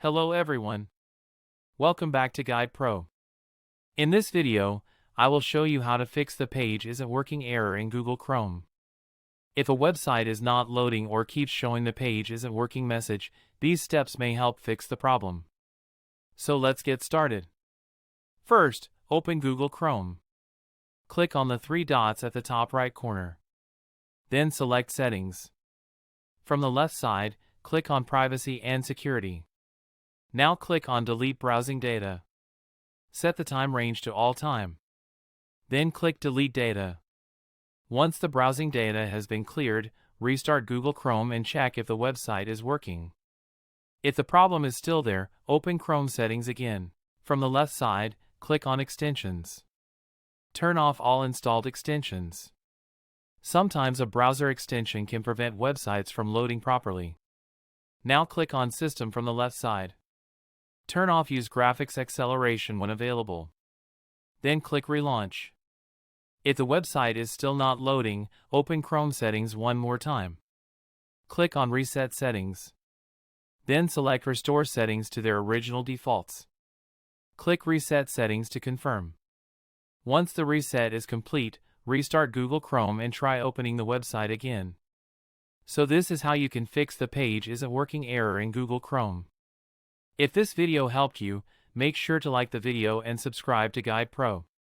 Hello everyone. Welcome back to Guide Pro. In this video, I will show you how to fix the page isn't working error in Google Chrome. If a website is not loading or keeps showing the page isn't working message, these steps may help fix the problem. So let's get started. First, open Google Chrome. Click on the three dots at the top right corner. Then select Settings. From the left side, click on Privacy and Security. Now click on Delete Browsing Data. Set the time range to all time. Then click Delete Data. Once the browsing data has been cleared, restart Google Chrome and check if the website is working. If the problem is still there, open Chrome settings again. From the left side, click on Extensions. Turn off all installed extensions. Sometimes a browser extension can prevent websites from loading properly. Now click on System from the left side. Turn off Use Graphics Acceleration when available. Then click Relaunch. If the website is still not loading, open Chrome settings one more time. Click on Reset Settings. Then select Restore Settings to their original defaults. Click Reset Settings to confirm. Once the reset is complete, restart Google Chrome and try opening the website again. So this is how you can fix the page isn't working error in Google Chrome. If this video helped you, make sure to like the video and subscribe to Guide Pro.